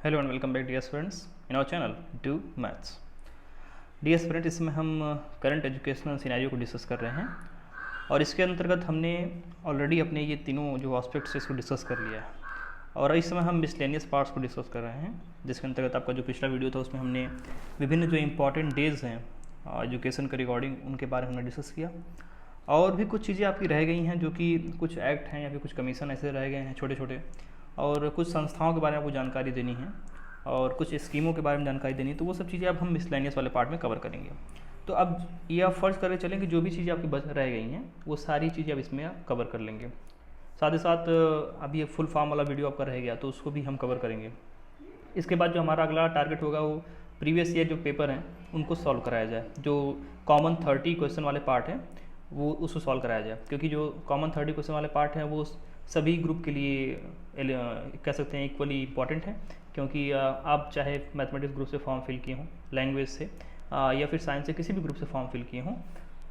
Hello and welcome back dear students in our channel do maths. Dear student, इसमें हम current educational scenario को discuss कर रहे हैं और इसके अंतर्गत हमने ऑलरेडी अपने ये तीनों जो एस्पेक्ट्स इसको डिस्कस कर लिया है और इस समय हम मिसलेनियस पार्ट्स को डिस्कस कर रहे हैं, जिसके अंतर्गत आपका जो पिछला वीडियो था उसमें हमने विभिन्न जो इंपॉर्टेंट डेज़ हैं एजुकेशन के रिगार्डिंग उनके बारे में हमने डिस्कस किया। और भी कुछ चीज़ें आपकी रह गई हैं जो कि कुछ एक्ट हैं या फिर कुछ कमीशन ऐसे रह गए हैं छोटे छोटे, और कुछ संस्थाओं के बारे में आपको जानकारी देनी है और कुछ स्कीमों के बारे में जानकारी देनी है। तो वो सब चीज़ें अब हम मिसलेनियस वाले पार्ट में कवर करेंगे। तो अब ये आप फर्ज करके चलें कि जो भी चीज़ें आपकी बच रह गई हैं वो सारी चीज़ें अब इसमें आप कवर कर लेंगे। साथ ही साथ अभी ये फुल फॉर्म वाला वीडियो आपका रह गया तो उसको भी हम कवर करेंगे। इसके बाद जो हमारा अगला टारगेट होगा वो प्रीवियस ईयर जो पेपर हैं उनको सॉल्व कराया जाए। जो कॉमन 30 क्वेश्चन वाले पार्ट हैं वो उसको सॉल्व कराया जाए, क्योंकि जो कॉमन 30 क्वेश्चन वाले पार्ट हैं वो सभी ग्रुप के लिए कह सकते हैं इक्वली इम्पॉर्टेंट है। क्योंकि आप चाहे मैथमेटिक्स ग्रुप से फॉर्म फिल किए हों, लैंग्वेज से या फिर साइंस से किसी भी ग्रुप से फॉर्म फिल किए हों,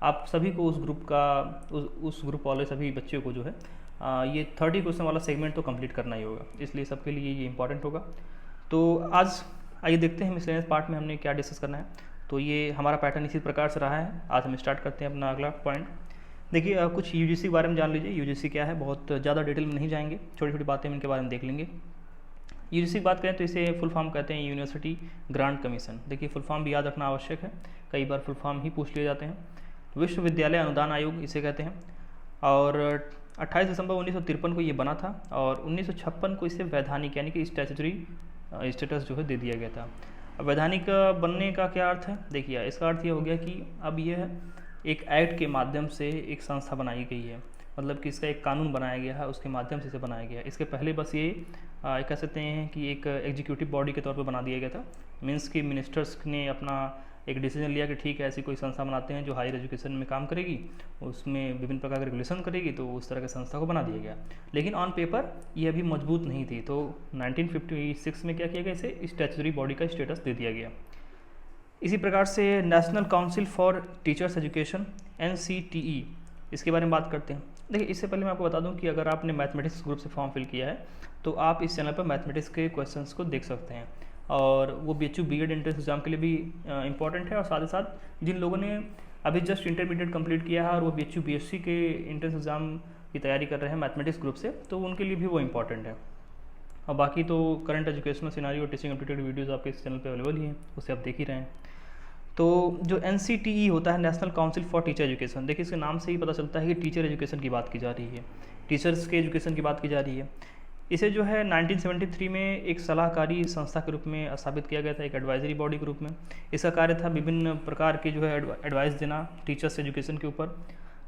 आप सभी को उस ग्रुप का उस ग्रुप वाले सभी बच्चों को जो है ये 30 क्वेश्चन वाला सेगमेंट तो कंप्लीट करना ही होगा, इसलिए सबके लिए ये इंपॉर्टेंट होगा। तो आज आइए देखते हैं मिसलेनियस पार्ट में हमने क्या डिस्कस करना है। तो ये हमारा पैटर्न इसी प्रकार से रहा है। आज हम स्टार्ट करते हैं अपना अगला पॉइंट। देखिए कुछ यूजीसी के बारे में जान लीजिए। यूजीसी क्या है, बहुत ज़्यादा डिटेल में नहीं जाएंगे, छोटी छोटी बातें हम इनके बारे में देख लेंगे। यूजीसी की बात करें तो इसे फुल फॉर्म कहते हैं यूनिवर्सिटी ग्रांट कमीशन। देखिए फुल फॉर्म भी याद रखना आवश्यक है, कई बार फुल फॉर्म ही पूछ लिए जाते हैं। विश्वविद्यालय अनुदान आयोग इसे कहते हैं और 28 दिसंबर 1953 को ये बना था और 1956 को इसे वैधानिक यानी कि स्टैट्यूटरी स्टेटस जो है दे दिया गया था। अब वैधानिक बनने का क्या अर्थ है, देखिए इसका अर्थ ये हो गया कि अब यह एक एक्ट के माध्यम से एक संस्था बनाई गई है, मतलब कि इसका एक कानून बनाया गया है, उसके माध्यम से इसे बनाया गया है। इसके पहले बस ये कह सकते हैं कि एक एग्जीक्यूटिव बॉडी के तौर पर बना दिया गया था। मीन्स कि मिनिस्टर्स ने अपना एक डिसीजन लिया कि ठीक है ऐसी कोई संस्था बनाते हैं जो हायर एजुकेशन में काम करेगी, उसमें विभिन्न प्रकार के रेगुलेशन करेगी, तो उस तरह की संस्था को बना दिया गया। लेकिन ऑन पेपर ये अभी मजबूत नहीं थी, तो 1956 में क्या किया गया, इसे स्टैट्यूटरी बॉडी का स्टेटस दे दिया गया। इसी प्रकार से national council for teachers education NCTE, इसके बारे में बात करते हैं। देखिए इससे पहले मैं आपको बता दूं कि अगर आपने मैथमेटिक्स ग्रुप से फॉर्म फिल किया है तो आप इस चैनल पर मैथमेटिक्स के क्वेश्चंस को देख सकते हैं, और वो BHU B.Ed एंट्रेंस एग्जाम के लिए भी इंपॉर्टेंट है। और साथ ही साथ जिन लोगों ने अभी जस्ट इंटरमीडिएट कंप्लीट किया है और वो BHU BSc के एंट्रेंस एग्जाम की तैयारी कर रहे हैं मैथमेटिक्स ग्रुप से, तो उनके लिए भी वो इंपॉर्टेंट है। और बाकी तो current educational scenario teaching aptitude videos आपके इस चैनल पर अवेलेबल ही हैं, उसे आप देख ही रहे हैं। तो जो NCTE होता है, national council for teacher education, देखिए इसके नाम से ही पता चलता है कि टीचर एजुकेशन की बात की जा रही है, टीचर्स के एजुकेशन की बात की जा रही है। इसे जो है 1973 में एक सलाहकारी संस्था के रूप में स्थापित किया गया था, एक एडवाइजरी बॉडी के रूप में। इसका कार्य था विभिन्न प्रकार के जो है एडवाइस देना टीचर्स एजुकेशन के ऊपर।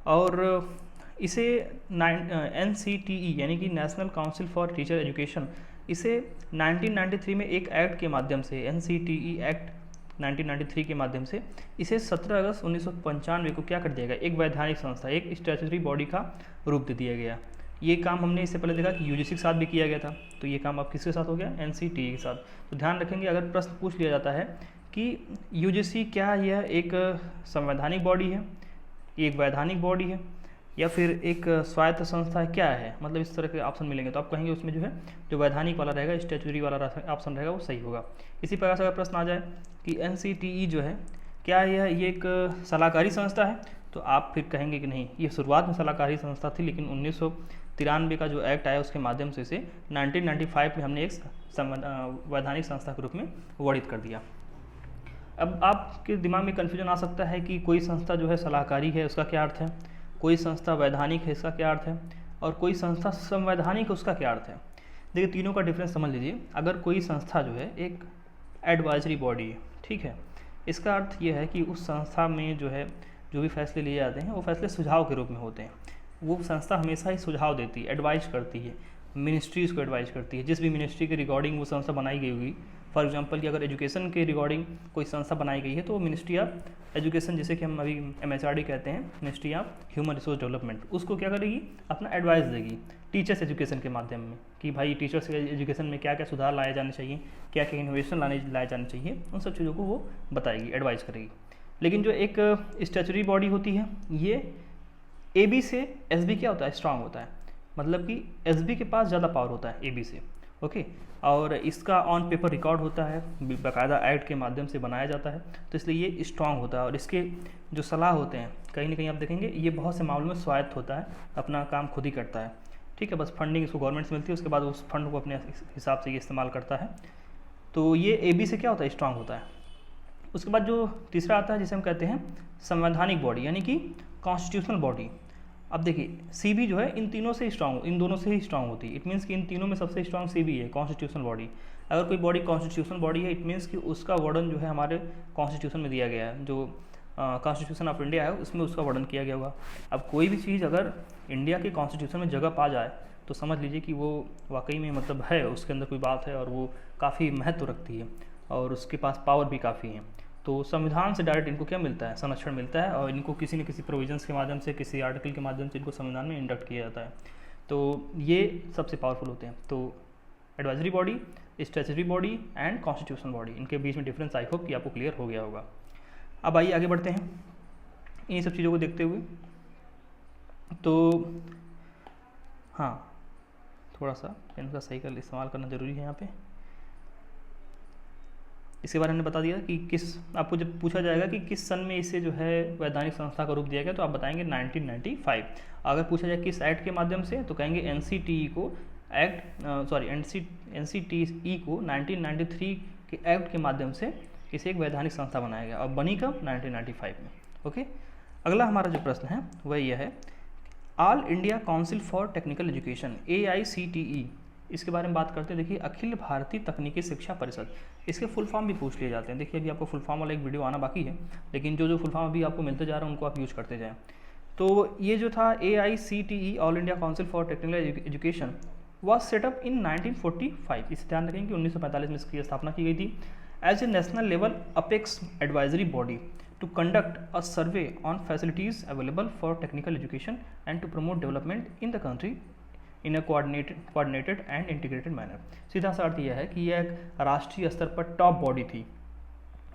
और इसे NCTE यानी कि national council for teacher education, इसे 1993 में एक एक्ट के माध्यम से, NCTE एक्ट 1993 के माध्यम से इसे 17 अगस्त 1995 को क्या कर दिया गया, एक वैधानिक संस्था, एक स्टैट्यूटरी बॉडी का रूप दे दिया गया। ये काम हमने इससे पहले देखा कि UGC के साथ भी किया गया था, तो ये काम अब किसके साथ हो गया, NCTE के साथ। तो ध्यान रखेंगे, अगर प्रश्न पूछ लिया जाता है कि UGC क्या यह एक संवैधानिक बॉडी है, एक वैधानिक बॉडी है, या फिर एक स्वायत्त संस्था है, क्या है, मतलब इस तरह के ऑप्शन मिलेंगे तो आप कहेंगे उसमें जो है जो वैधानिक वाला रहेगा, स्टैट्यूटरी वाला ऑप्शन रहेगा वो सही होगा। इसी प्रकार से अगर प्रश्न आ जाए कि NCTE जो है क्या ये एक सलाहकारी संस्था है, तो आप फिर कहेंगे कि नहीं, ये शुरुआत में सलाहकारी संस्था थी, लेकिन 1993 का जो एक्ट आया उसके माध्यम से इसे 1995 में हमने एक वैधानिक संस्था के रूप में वर्णित कर दिया। अब आपके दिमाग में कन्फ्यूजन आ सकता है कि कोई संस्था जो है सलाहकारी है उसका क्या अर्थ है, कोई संस्था वैधानिक है इसका क्या अर्थ है, और कोई संस्था संवैधानिक है उसका क्या अर्थ है। देखिए तीनों का डिफरेंस समझ लीजिए। अगर कोई संस्था जो है एक एडवाइजरी बॉडी है, ठीक है, इसका अर्थ ये है कि उस संस्था में जो है जो भी फैसले लिए जाते हैं वो फैसले सुझाव के रूप में होते हैं। वो संस्था हमेशा ही सुझाव देती है, एडवाइज करती है, मिनिस्ट्रीज़ को एडवाइज करती है, जिस भी मिनिस्ट्री के रिगार्डिंग वो संस्था बनाई गई होगी। फॉर एग्जांपल कि अगर एजुकेशन के रिगार्डिंग कोई संस्था बनाई गई है तो वो मिनिस्ट्री ऑफ एजुकेशन, जिसे कि हम अभी MHRD कहते हैं, ministry of human resource development, उसको क्या करेगी, अपना एडवाइस देगी टीचर्स एजुकेशन के माध्यम में कि भाई टीचर्स एजुकेशन में क्या क्या सुधार लाए जाने चाहिए, क्या क्या इनोवेशन लाए जाने चाहिए, उन सब चीज़ों को वो बताएगी, एडवाइस करेगी। लेकिन जो एक स्टैट्यूटरी बॉडी होती है, ये AB से SB क्या होता है, स्ट्रांग होता है, मतलब कि SB के पास ज़्यादा पावर होता है AB से, ओके। और इसका ऑन पेपर रिकॉर्ड होता है, बाकायदा एक्ट के माध्यम से बनाया जाता है, तो इसलिए ये स्ट्रांग होता है। और इसके जो सलाह होते हैं कहीं ना कहीं आप देखेंगे ये बहुत से मामलों में स्वायत्त होता है, अपना काम खुद ही करता है, ठीक है। बस फंडिंग इसको गवर्नमेंट से मिलती है, उसके बाद उस फंड को अपने हिसाब से ये इस्तेमाल करता है। तो ये AB से क्या होता है, स्ट्रांग होता है। उसके बाद जो तीसरा आता है जिसे हम कहते हैं संवैधानिक बॉडी, यानी कि कॉन्स्टिट्यूशनल बॉडी। अब देखिए CB जो है इन तीनों से स्ट्रांग, इन दोनों से ही स्ट्रांग होती है। इट मीन्स कि इन तीनों में सबसे स्ट्रांग CB है, कॉन्स्टिट्यूशनल बॉडी। अगर कोई बॉडी कॉन्स्टिट्यूशनल बॉडी है, इट मीन्स कि उसका वर्णन जो है हमारे कॉन्स्टिट्यूशन में दिया गया है, जो कॉन्स्टिट्यूशन ऑफ इंडिया है उसमें उसका वर्णन किया गया होगा। अब कोई भी चीज़ अगर इंडिया के कॉन्स्टिट्यूशन में जगह पा जाए तो समझ लीजिए कि वो वाकई में मतलब है, उसके अंदर कोई बात है और वो काफ़ी महत्व रखती है और उसके पास पावर भी काफ़ी है। तो संविधान से डायरेक्ट इनको क्या मिलता है, संरक्षण मिलता है, और इनको किसी न किसी प्रोविजंस के माध्यम से, किसी आर्टिकल के माध्यम से इनको संविधान में इंडक्ट किया जाता है। तो ये सबसे पावरफुल होते हैं। तो advisory body, statutory body and constitutional body, इनके बीच में डिफरेंस आई होप कि आपको क्लियर हो गया होगा। अब आइए आगे बढ़ते हैं इन सब चीज़ों को देखते हुए। तो हाँ, थोड़ा सा पेन का सही कर इस्तेमाल करना ज़रूरी है यहाँ पे। इसके बारे में बता दिया कि किस, आपको जब पूछा जाएगा कि किस सन में इसे जो है वैधानिक संस्था का रूप दिया गया, तो आप बताएंगे 1995। अगर पूछा जाए किस एक्ट के माध्यम से, तो कहेंगे NCTE को NCTE को 1993 के एक्ट के माध्यम से इसे एक वैधानिक संस्था बनाया गया, और बनी कब, 1995 में। ओके। अगला हमारा जो प्रश्न है वह यह है, all India council for technical education AICTE, इसके बारे में बात करते हैं। देखिए अखिल भारतीय तकनीकी शिक्षा परिषद, इसके फुल फॉर्म भी पूछ लिए जाते हैं। देखिए अभी आपको फुल फॉर्म वाला एक वीडियो आना बाकी है, लेकिन जो फुल फॉर्म अभी आपको मिलते जा रहा है उनको आप यूज करते जाएँ। तो ये जो था AICTE, all India council for technical education, was set up in 1945। इसे ध्यान रखें कि 1945 में इसकी स्थापना की गई थी। As a national level apex advisory body to conduct a survey on facilities available for technical education and to promote development in the country in a coordinated and integrated manner। सीधा सा अर्थ यह है कि यह एक राष्ट्रीय स्तर पर टॉप बॉडी थी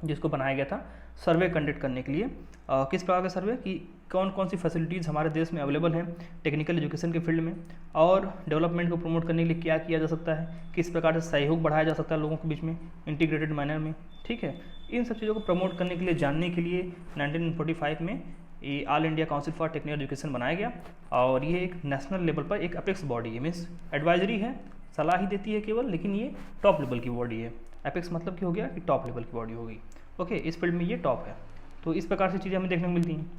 जिसको बनाया गया था सर्वे कंडक्ट करने के लिए। किस प्रकार का सर्वे, कि कौन कौन सी फैसिलिटीज़ हमारे देश में अवेलेबल हैं टेक्निकल एजुकेशन के फील्ड में, और डेवलपमेंट को प्रमोट करने के लिए क्या किया जा सकता है, किस प्रकार से सहयोग बढ़ाया जा सकता है लोगों के बीच में इंटीग्रेटेड मैनर में, ठीक है। इन सब चीज़ों को प्रमोट करने के लिए, जानने के लिए 1945 में ये all India council for technical education बनाया गया। और ये एक नेशनल लेवल पर एक अपेक्स बॉडी है, मीन्स एडवाइजरी है, सलाह ही देती है केवल, लेकिन ये टॉप लेवल की बॉडी है। अपेक्स मतलब कि हो गया कि टॉप लेवल की बॉडी होगी। ओके, इस फील्ड में ये टॉप है। तो इस प्रकार से चीज़ें हमें देखने को मिलती हैं।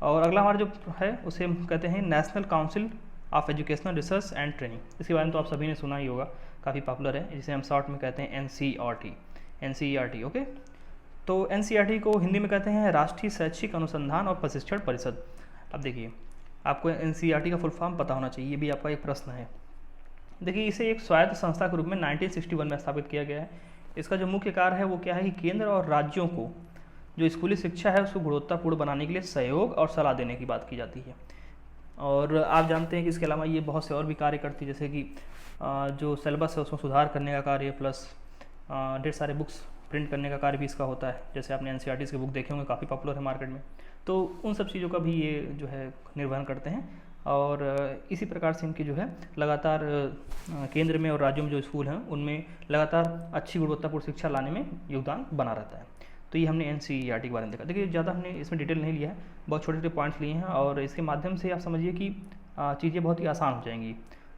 और अगला हमारा जो है उसे हम कहते हैं national council of educational research and training. इसके बारे में तो आप सभी ने सुना ही होगा, काफ़ी पॉपुलर है, जिसे हम शॉर्ट में कहते हैं NCERT। ओके, तो NCERT को हिंदी में कहते हैं राष्ट्रीय शैक्षिक अनुसंधान और प्रशिक्षण परिषद। अब देखिए आपको NCERT का फुल फॉर्म पता होना चाहिए, ये भी आपका एक प्रश्न है। देखिए इसे एक स्वायत्त संस्था के रूप में 1961 में स्थापित किया गया है। इसका जो मुख्य कार्य है वो क्या है कि केंद्र और राज्यों को जो स्कूली शिक्षा है उसको गुणवत्तापूर्ण बनाने के लिए सहयोग और सलाह देने की बात की जाती है। और आप जानते हैं कि इसके अलावा ये बहुत से और भी कार्य करती है, जैसे कि जो सिलेबस है उसमें सुधार करने का कार्य, प्लस ढेर सारे बुक्स प्रिंट करने का कार्य भी इसका होता है। जैसे आपने NCERT के बुक देखे होंगे, काफ़ी पॉपुलर है मार्केट में, तो उन सब चीज़ों का भी ये जो है निर्वहन करते हैं। और इसी प्रकार से इनकी जो है लगातार केंद्र में और राज्यों में जो स्कूल हैं उनमें लगातार अच्छी गुणवत्तापूर्ण शिक्षा लाने में योगदान बना रहता है। तो ये हमने NCERT के बारे में देखा। देखिए ज़्यादा हमने इसमें डिटेल नहीं लिया है, बहुत छोटे छोटे पॉइंट्स लिए हैं, और इसके माध्यम से आप समझिए कि चीज़ें बहुत ही आसान हो जाएंगी,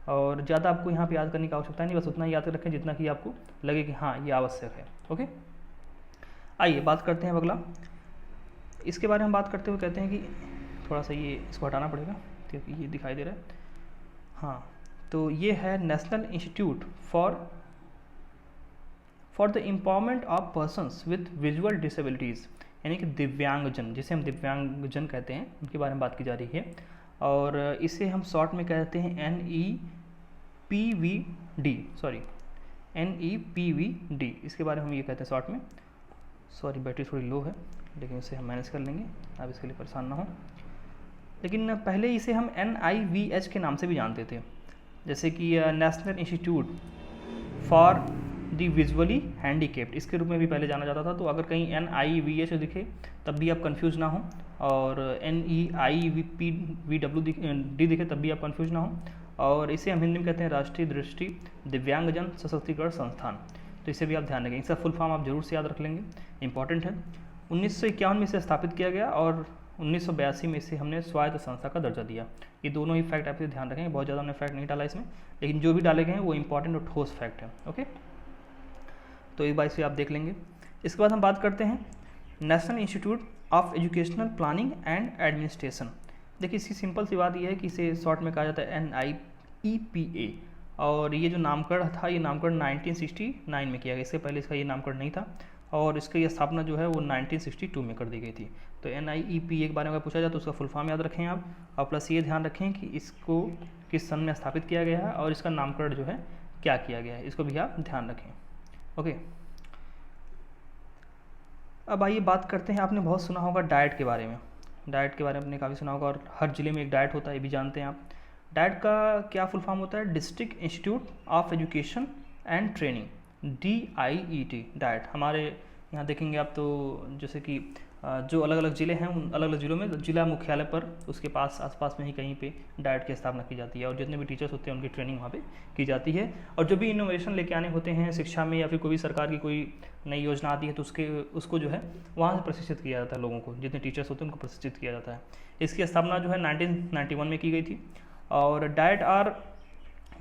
और ज़्यादा आपको यहाँ पे याद करने की आवश्यकता नहीं, बस उतना ही याद रखें जितना कि आपको लगे कि हाँ ये आवश्यक है। ओके, आइए बात करते हैं अगला। इसके बारे में बात करते हुए कहते हैं कि थोड़ा सा ये इसको हटाना पड़ेगा क्योंकि ये दिखाई दे रहा है। हाँ, तो ये है national institute for the empowerment of persons with visual disabilities, यानी कि दिव्यांगजन, जिसे हम दिव्यांगजन कहते हैं, उनके बारे में बात की जा रही है। और इसे हम शॉर्ट में कहते हैं NEPVD। इसके बारे में हम ये कहते हैं शॉर्ट में। सॉरी बैटरी थोड़ी लो है, लेकिन इसे हम मैनेज कर लेंगे, आप इसके लिए परेशान ना हो। लेकिन पहले इसे हम NIVH के नाम से भी जानते थे, जैसे कि national institute for the visually handicapped, इसके रूप में भी पहले जाना जाता था। तो अगर कहीं NIVH दिखे तब भी आप कंफ्यूज ना हो, और NEIVD दिखे तब भी आप कंफ्यूज ना हो। और इसे हम हिंदी में कहते हैं राष्ट्रीय दृष्टि दिव्यांगजन सशक्तिकरण संस्थान। तो इसे भी आप ध्यान रखेंगे, इसका फुल फॉर्म आप जरूर से याद रख लेंगे, इंपॉर्टेंट है। 1951 में इसे स्थापित किया गया और 1982 में इसे हमने स्वायत्त संस्था का दर्जा दिया। ये दोनों ही फैक्ट आप इसे ध्यान रखेंगे, बहुत ज़्यादा हमने फैक्ट नहीं डाला इसमें, लेकिन जो भी डाले गए हैं वो इंपॉर्टेंट और ठोस फैक्ट है। ओके, तो एक बार इसे आप देख लेंगे। इसके बाद हम बात करते हैं national institute of educational planning and administration. देखिए इसकी सिंपल सी बात यह है कि इसे शॉर्ट में कहा जाता है NIEPA, और ये जो नामकरण था ये नामकरण 1969 में किया गया, इससे पहले इसका ये नामकरण नहीं था, और इसकी स्थापना जो है वो 1962 में कर दी गई थी। तो NIEPA के बारे में अगर पूछा जाए तो उसका फुल फॉर्म याद रखें आप, और प्लस ये ध्यान रखें कि इसको किस सन में स्थापित किया गया है और इसका नामकरण जो है क्या किया गया है, इसको भी आप ध्यान रखें। ओके, अब आइए बात करते हैं, आपने बहुत सुना होगा डाइट के बारे में, डाइट के बारे में आपने काफ़ी सुना होगा, और हर जिले में एक डाइट होता है, ये भी जानते हैं आप। डाइट का क्या फुल फॉर्म होता है? District institute of education and training, DIET diet. हमारे यहाँ देखेंगे आप तो जैसे कि जो अलग अलग ज़िले हैं उन अलग अलग ज़िलों में जिला मुख्यालय पर उसके पास आसपास में ही कहीं पे डाइट की स्थापना की जाती है, और जितने भी टीचर्स होते हैं उनकी ट्रेनिंग वहाँ पे की जाती है। और जो भी इनोवेशन लेके आने होते हैं शिक्षा में, या फिर कोई भी सरकार की कोई नई योजना आती है तो उसको जो है वहाँ से प्रशिक्षित किया जाता है, लोगों को जितने टीचर्स होते हैं उनको प्रशिक्षित किया जाता है। इसकी स्थापना जो है 1991 में की गई थी। और DIET are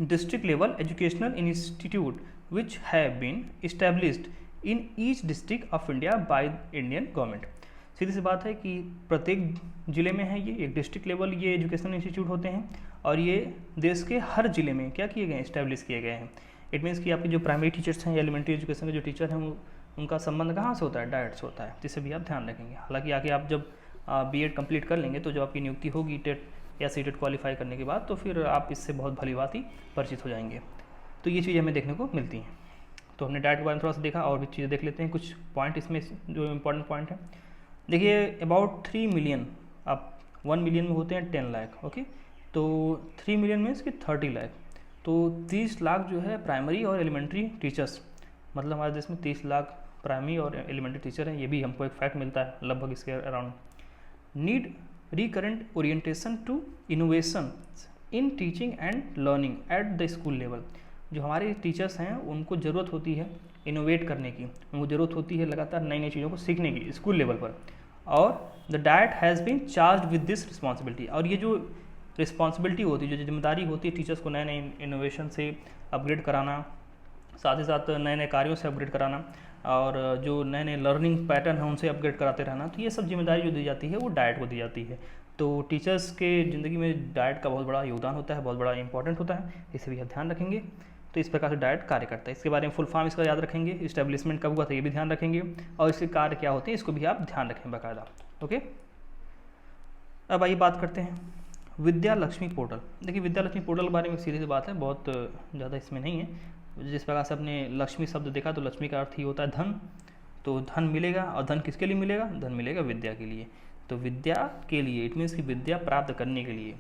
district level educational institute which have been established in each district of India by Indian government. सीधी सी बात है कि प्रत्येक ज़िले में है ये एक डिस्ट्रिक्ट लेवल ये एजुकेशनल इंस्टीट्यूट होते हैं, और ये देश के हर ज़िले में क्या किए गए हैं? इस्टेब्लिश किए गए हैं। इट मीन्स कि आपके जो प्राइमरी टीचर्स हैं या एलिमेंट्री एजुकेशन के जो टीचर हैं उनका संबंध कहाँ से होता है? डाइट से होता है, जिसे भी आप ध्यान रखेंगे। हालांकि आगे आप जब BEd कंप्लीट कर लेंगे तो जब आपकी नियुक्ति होगी टेट या CTET क्वालिफाई करने के बाद, तो फिर आप इससे बहुत भली बात ही परिचित हो जाएंगे। तो ये चीज़ें हमें देखने को मिलती हैं। तो हमने डाइट के बारे में थोड़ा सा देखा, और भी चीज़ें देख लेते हैं, कुछ पॉइंट इसमें जो इम्पोर्टेंट पॉइंट है। देखिए अबाउट 3 मिलियन, आप 1 मिलियन में होते हैं 10 लाख, ओके, तो 3 मिलियन मीन्स कि 30 लाख, तो 30 लाख जो है प्राइमरी और एलिमेंट्री टीचर्स, मतलब हमारे देश में 30 लाख प्राइमरी और एलिमेंट्री टीचर हैं। ये भी हमको एक फैक्ट मिलता है लगभग इसके around. Need recurrent orientation to innovation in teaching and learning at the school level. जो हमारे टीचर्स हैं उनको ज़रूरत होती है इनोवेट करने की, उनको ज़रूरत होती है लगातार नई नई चीज़ों को सीखने की स्कूल लेवल पर, और the DIET has been charged with this responsibility. और ये जो रिस्पॉन्सिबिलिटी होती है, जो जिम्मेदारी होती है टीचर्स को नए नए इनोवेशन से अपग्रेड कराना, साथ ही साथ नए नए कार्यों से अपग्रेड कराना, और जो नए नए लर्निंग पैटर्न हैं उनसे अपग्रेड कराते रहना, तो ये सब जिम्मेदारी जो दी जाती है वो डाइट को दी जाती है। तो टीचर्स के ज़िंदगी में डाइट का बहुत बड़ा योगदान होता है, बहुत बड़ा इंपॉर्टेंट होता है, इसे भी आप ध्यान रखेंगे। तो इस प्रकार से डाइट कार्य करता है। इसके बारे में फुल फॉर्म इसका याद रखेंगे, इस्टेब्लिशमेंट कब हुआ था ये भी ध्यान रखेंगे, और इसके कार्य क्या होते हैं इसको भी आप ध्यान रखें बाकायदा। ओके, अब आइए बात करते हैं विद्या लक्ष्मी पोर्टल। देखिए विद्या लक्ष्मी पोर्टल के बारे में सीधी सी बात है, बहुत ज़्यादा इसमें नहीं है। जिस प्रकार से आपने लक्ष्मी शब्द देखा तो लक्ष्मी का अर्थ ही होता है धन, तो धन मिलेगा, और धन किसके लिए मिलेगा? धन मिलेगा विद्या के लिए। तो विद्या के लिए इट मीन्स कि विद्या प्राप्त करने के लिए।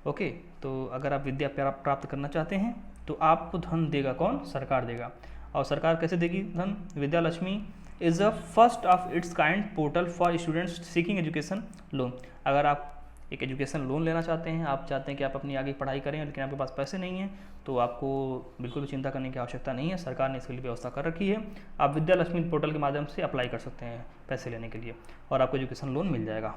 ओके, तो अगर आप विद्या प्राप्त करना चाहते हैं तो आपको धन देगा कौन? सरकार देगा। और सरकार कैसे देगी धन? Vidya Lakshmi is a first of its kind portal for students seeking education loan. अगर आप एक एजुकेशन लोन लेना चाहते हैं, आप चाहते हैं कि आप अपनी आगे पढ़ाई करें लेकिन आपके पास पैसे नहीं हैं, तो आपको बिल्कुल भी चिंता करने की आवश्यकता नहीं है, सरकार ने इसके लिए व्यवस्था कर रखी है। आप विद्या लक्ष्मी पोर्टल के माध्यम से अप्लाई कर सकते हैं पैसे लेने के लिए, और आपको एजुकेशन लोन मिल जाएगा।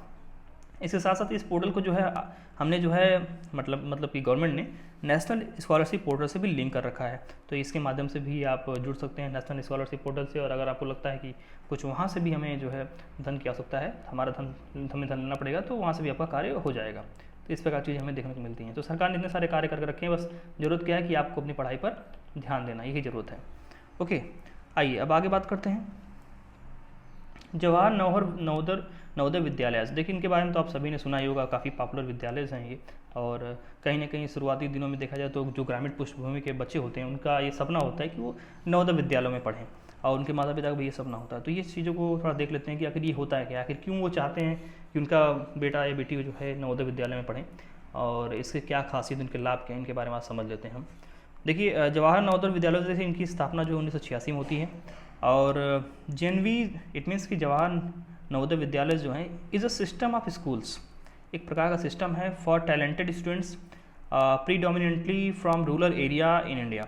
इसके साथ साथ इस पोर्टल को जो है हमने जो है मतलब कि गवर्नमेंट ने नेशनल स्कॉलरशिप पोर्टल से भी लिंक कर रखा है, तो इसके माध्यम से भी आप जुड़ सकते हैं नेशनल स्कॉलरशिप पोर्टल से। और अगर आपको लगता है कि कुछ वहाँ से भी हमें जो है धन की आवश्यकता है, हमें धन लेना पड़ेगा, तो वहाँ से भी आपका कार्य हो जाएगा। तो इस प्रकार चीज़ हमें देखने को मिलती हैं। तो सरकार ने इतने सारे कार्य करके रखे हैं, बस ज़रूरत क्या है कि आपको अपनी पढ़ाई पर ध्यान देना, यही ज़रूरत है। ओके, आइए अब आगे बात करते हैं जवाहर नवोदय विद्यालय। देखिए इनके बारे में तो आप सभी ने सुना ही होगा, काफ़ी पॉपुलर विद्यालय हैं ये, और कहीं ना कहीं शुरुआती दिनों में देखा जाए तो जो ग्रामीण पृष्ठभूमि के बच्चे होते हैं उनका ये सपना होता है कि वो नवोदय विद्यालयों में पढ़ें, और उनके माता पिता का भी ये सपना होता है। तो ये चीज़ों को थोड़ा देख लेते हैं कि आखिर ये होता है क्या, आखिर क्यों वो चाहते हैं कि उनका बेटा या बेटी जो है नवोदय विद्यालय में पढ़ें, और इसके क्या खासियत, इनके लाभ क्या हैं, इनके बारे में आज समझ लेते हैं हम। देखिए जवाहर नवोदय विद्यालय से इनकी स्थापना जो 1986 में होती है, और JNV इट मीन्स कि जवाहर नवोदय विद्यालय जो हैं is a system of schools, एक प्रकार का सिस्टम है for talented students predominantly from rural area in India.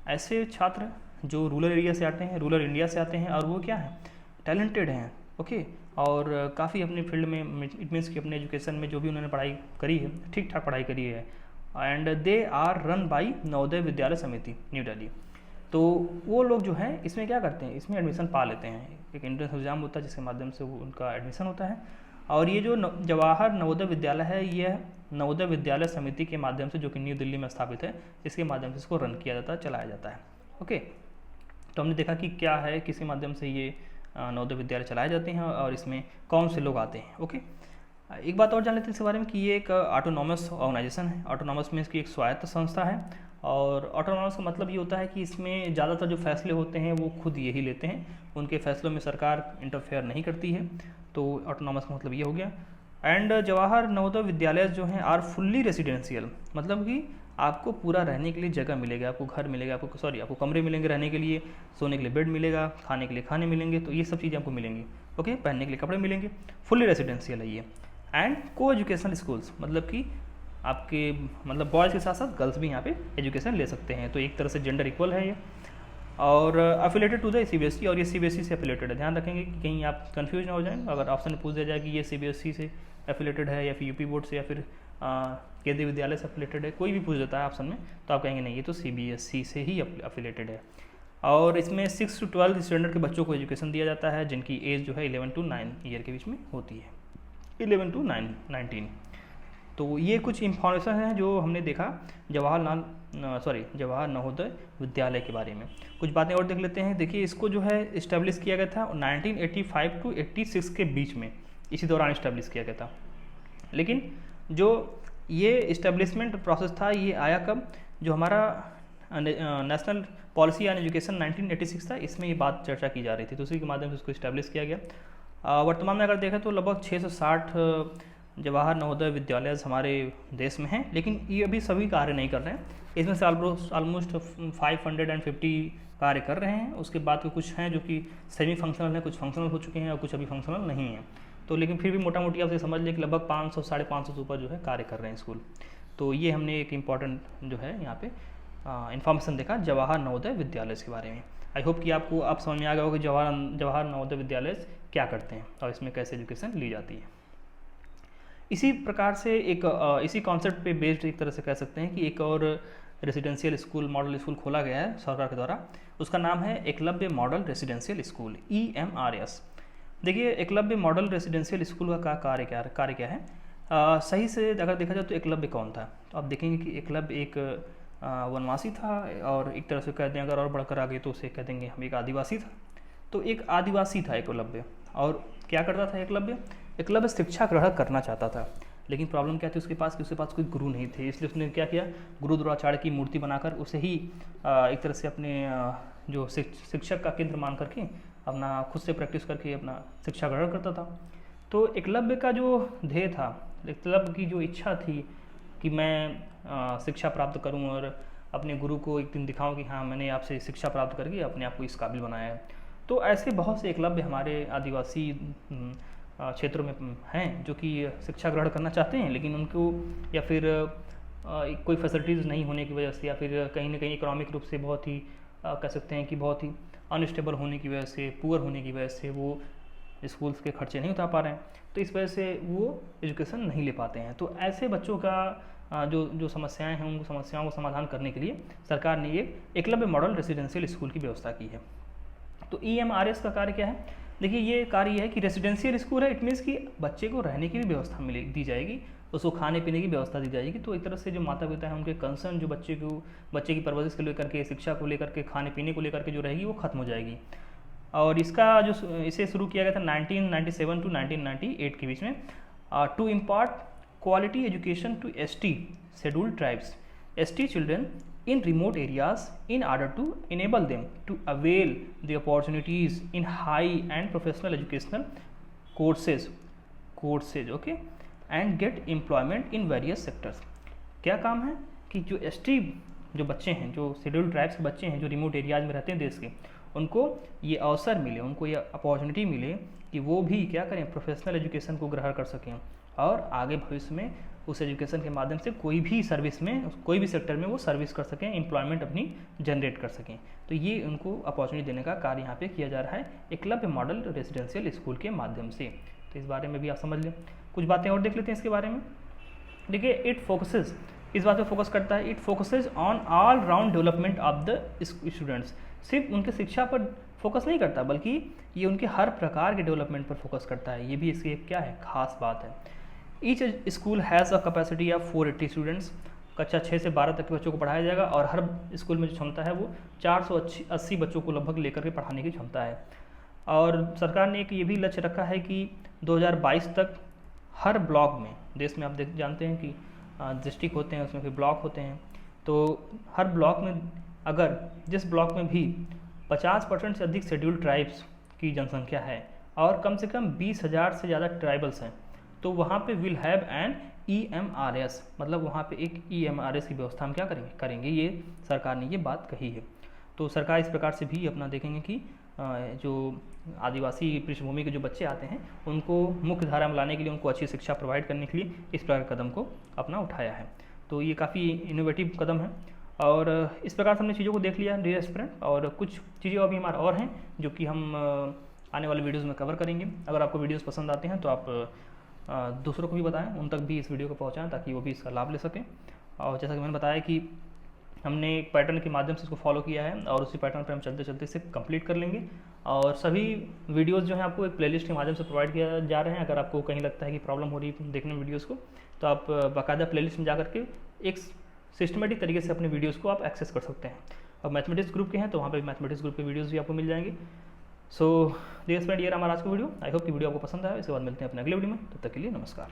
ऐसे छात्र जो रूरल एरिया से आते हैं, रूरल इंडिया से आते हैं, और वो क्या हैं, टैलेंटेड हैं, ओके, और काफ़ी अपने फील्ड में, इट मीन्स कि अपने एजुकेशन में जो भी उन्होंने पढ़ाई करी है, ठीक ठाक पढ़ाई करी है, and they are run by Navodaya Vidyalaya Samiti new Delhi. तो वो लोग जो हैं इसमें क्या करते हैं, इसमें एडमिशन पा लेते हैं। एक एंट्रेंस एग्जाम होता है जिसके माध्यम से वो उनका एडमिशन होता है, और ये जो जवाहर नवोदय विद्यालय है, ये नवोदय विद्यालय समिति के माध्यम से, जो कि न्यू दिल्ली में स्थापित है, इसके माध्यम से इसको रन किया जाता है, चलाया जाता है, ओके। तो हमने देखा कि क्या है, किसी माध्यम से ये नवोदय विद्यालय चलाए जाते हैं और इसमें कौन से लोग आते हैं, ओके। एक बात और जान लेते हैं इसके बारे में कि ये एक ऑटोनॉमस ऑर्गेनाइजेशन है। ऑटोनॉमस में इसकी एक स्वायत्त संस्था है, और ऑटोनॉमस का मतलब ये होता है कि इसमें ज़्यादातर जो फैसले होते हैं वो खुद यही लेते हैं, उनके फैसलों में सरकार इंटरफेयर नहीं करती है। तो ऑटोनॉमस का मतलब ये हो गया। एंड जवाहर नवोदय विद्यालय जो हैं आर फुल्ली रेसिडेंशियल, मतलब कि आपको पूरा रहने के लिए जगह मिलेगा, आपको घर मिलेगा, आपको कमरे मिलेंगे रहने के लिए, सोने के लिए बेड मिलेगा, खाने के लिए खाने मिलेंगे, तो ये सब चीज़ें आपको मिलेंगी, ओके, पहनने के लिए कपड़े मिलेंगे, फुल्ली रेसिडेंशियल है ये। एंड को एजुकेशनल स्कूल्स, मतलब कि आपके मतलब बॉयज़ के साथ साथ गर्ल्स भी यहाँ पे एजुकेशन ले सकते हैं, तो एक तरह से जेंडर इक्वल है ये। और अफिलेटेड टू द CBSE, और ये CBSE से अफिलेटेड है। ध्यान रखेंगे कि कहीं आप कंफ्यूज ना हो जाएं, अगर ऑप्शन में पूछ दिया जाए कि ये CBSE से अफिलेटेड है या फिर यूपी बोर्ड से या फिर केंद्रीय विद्यालय से अफिलेटेड है, कोई भी पूछ देता है ऑप्शन में, तो आप कहेंगे नहीं, ये तो CBSE से ही अफिलेटेड है। और इसमें 6 to 12 स्टैंडर्ड के बच्चों को एजुकेशन दिया जाता है, जिनकी एज जो है 11 to 9 ईयर के बीच में होती है, 11 to 19। तो ये कुछ इंफॉर्मेशन है जो हमने देखा जवाहर नवोदय विद्यालय के बारे में। कुछ बातें और देख लेते हैं। देखिए, इसको जो है इस्टेब्लिश किया गया था 1985 to 86 के बीच में, इसी दौरान इस्टेब्लिश किया गया था। लेकिन जो ये इस्टेब्लिशमेंट प्रोसेस था, ये आया कब, जो हमारा नेशनल पॉलिसी ऑन एजुकेशन 1986 था, इसमें ये बात चर्चा की जा रही थी, तो उसी के माध्यम से उसको इस्टेब्लिश किया गया। वर्तमान में अगर देखें तो लगभग 660 जवाहर नवोदय विद्यालय हमारे देश में हैं, लेकिन ये अभी सभी कार्य नहीं कर रहे हैं। इसमें से ऑलमोस्ट 550 कार्य कर रहे हैं। उसके बाद के कुछ हैं जो कि सेमी फंक्शनल हैं, कुछ फंक्शनल हो चुके हैं और कुछ अभी फंक्शनल नहीं हैं। तो लेकिन फिर भी मोटा मोटी आप समझ लें कि लगभग 500 550 से ऊपर जो है कार्य कर रहे हैं स्कूल। तो ये हमने एक इम्पॉर्टेंट जो है यहाँ पे इन्फॉर्मेशन देखा जवाहर नवोदय विद्यालय के बारे में। आई होप कि आपको आप समझ में आ गया होगा कि जवाहर नवोदय विद्यालय क्या करते हैं और इसमें कैसे एजुकेशन ली जाती है। इसी प्रकार से इसी कॉन्सेप्ट पे बेस्ड एक तरह से कह सकते हैं कि एक और रेसिडेंशियल स्कूल, मॉडल स्कूल खोला गया है सरकार के द्वारा। उसका नाम है Eklavya model residential school, EMRS। देखिए, एकलव्य मॉडल रेसिडेंशियल स्कूल का कार्य क्या है। सही से अगर देखा जाए तो एकलव्य कौन था, तो आप देखेंगे कि एकलव्य एक वनवासी था, और एक तरह से कह दें अगर और बढ़कर आगे तो उसे कह देंगे हम एक आदिवासी था। तो एक आदिवासी था एकलव्य, और क्या करता था एकलव्य शिक्षा ग्रहण करना चाहता था, लेकिन प्रॉब्लम क्या थी उसके पास कोई गुरु नहीं थे। इसलिए उसने क्या किया, गुरु द्रोणाचार्य की मूर्ति बनाकर उसे ही एक तरह से अपने जो शिक्षक का केंद्र मान करके अपना खुद से प्रैक्टिस करके अपना शिक्षा ग्रहण करता था। तो एकलव्य का जो ध्येय था, एकलव्य की जो इच्छा थी कि मैं शिक्षा प्राप्त करूं और अपने गुरु को एक दिन दिखाऊं कि हाँ, मैंने आपसे शिक्षा प्राप्त करके अपने आप को इस काबिल बनाया है। तो ऐसे बहुत से एकलव्य हमारे आदिवासी क्षेत्रों में हैं जो कि शिक्षा ग्रहण करना चाहते हैं, लेकिन उनको या फिर कोई फैसिलिटीज़ नहीं होने की वजह से, या फिर कहीं ना कहीं इकोनॉमिक रूप से बहुत ही कह सकते हैं कि बहुत ही अनस्टेबल होने की वजह से, पुअर होने की वजह से वो स्कूल्स के खर्चे नहीं उठा पा रहे हैं, तो इस वजह से वो एजुकेशन नहीं ले पाते हैं। तो ऐसे बच्चों का जो समस्याएं हैं, उन समस्याओं को समाधान करने के लिए सरकार ने ये एकलव्य मॉडल रेसिडेंशियल स्कूल की व्यवस्था की है। तो EMRS का कार्य क्या है। देखिए, ये कार्य है कि रेसिडेंशियल स्कूल है, इट मीन्स कि बच्चे को रहने की भी व्यवस्था दी जाएगी, उसको खाने पीने की व्यवस्था दी जाएगी। तो एक तरह से जो माता पिता हैं उनके कंसर्न जो बच्चे की परवरिश को लेकर के, शिक्षा को लेकर के, खाने पीने को लेकर के जो रहेगी वो खत्म हो जाएगी। और इसे शुरू किया गया था 1997 to 1998 के बीच में, to impart quality education to ST scheduled tribes, ST children in remote areas in order to enable them to avail the opportunities in high and professional educational courses okay, and get employment in various sectors। क्या काम है कि जो ST जो बच्चे हैं, जो scheduled tribes के बच्चे हैं, जो रिमोट एरियाज में रहते हैं देश के, उनको ये अवसर मिले, उनको ये अपॉर्चुनिटी मिले कि वो भी क्या करें, प्रोफेशनल एजुकेशन को ग्रहण कर सकें और आगे भविष्य में उस एजुकेशन के माध्यम से कोई भी सर्विस में, कोई भी सेक्टर में वो सर्विस कर सकें, एम्प्लॉयमेंट अपनी जनरेट कर सकें। तो ये उनको अपॉर्चुनिटी देने का कार्य यहाँ पे किया जा रहा है एकलव्य मॉडल रेजिडेंशियल स्कूल के माध्यम से। तो इस बारे में भी आप समझ लें। कुछ बातें और देख लेते हैं इसके बारे में। देखिए, इट फोकसेस, इस बात पे फोकस करता है, it focuses on all round development of the students. सिर्फ उनके शिक्षा पर फोकस नहीं करता, बल्कि ये उनके हर प्रकार के डेवलपमेंट पर फोकस करता है। ये भी इसकी एक क्या है, खास बात है। Each school has a capacity of 480 students. कक्षा 6 से 12 तक के बच्चों को पढ़ाया जाएगा और हर स्कूल में जो क्षमता है वो 480 बच्चों को लगभग लेकर के पढ़ाने की क्षमता है। और सरकार ने एक ये भी लक्ष्य रखा है कि 2022 तक हर ब्लॉक में, देश में आप जानते हैं कि डिस्ट्रिक्ट होते हैं, उसमें फिर ब्लॉक होते हैं, तो हर ब्लॉक में अगर जिस ब्लॉक में भी 50% से अधिक शेड्यूल्ड ट्राइब्स की जनसंख्या है और कम से कम 20,000 से ज़्यादा ट्राइबल्स हैं, तो वहाँ पे विल हैव एन EMRS, मतलब वहाँ पे एक EMRS की व्यवस्था हम क्या करेंगे, ये सरकार ने ये बात कही है। तो सरकार इस प्रकार से भी अपना देखेंगे कि जो आदिवासी पृष्ठभूमि के जो बच्चे आते हैं उनको मुख्य धारा में लाने के लिए, उनको अच्छी शिक्षा प्रोवाइड करने के लिए इस प्रकार के कदम को अपना उठाया है। तो ये काफ़ी इनोवेटिव कदम है और इस प्रकार से हमने चीज़ों को देख लिया डियर एस्पिरेंट। और कुछ चीज़ें अभी हमारे और हैं जो कि हम आने वाले वीडियोज़ में कवर करेंगे। अगर आपको वीडियोज़ पसंद आते हैं तो आप दूसरों को भी बताएं, उन तक भी इस वीडियो को पहुंचाएं ताकि वो भी इसका लाभ ले सकें। और जैसा कि मैंने बताया कि हमने एक पैटर्न के माध्यम से इसको फॉलो किया है और उसी पैटर्न पर हम चलते चलते इसे कंप्लीट कर लेंगे। और सभी वीडियोज़ जो हैं आपको एक प्लेलिस्ट के माध्यम से प्रोवाइड किया जा रहे हैं। अगर आपको कहीं लगता है कि प्रॉब्लम हो रही है देखने में वीडियोज़ को, तो आप बाकायदा प्लेलिस्ट में जा करके एक सिस्टमेटिक तरीके से अपने वीडियोज़ को आप एक्सेस कर सकते हैं। अब मैथमेटिक्स ग्रुप के हैं तो वहाँ पर मैथमेटिक्स ग्रुप के वीडियोज़ भी आपको मिल जाएंगे। सो डियर फ्रेंड, ये हमारा आज का वीडियो। आई होप कि वीडियो आपको पसंद आया। इसके बाद मिलते हैं अपने अगले वीडियो में, तब तक के लिए नमस्कार।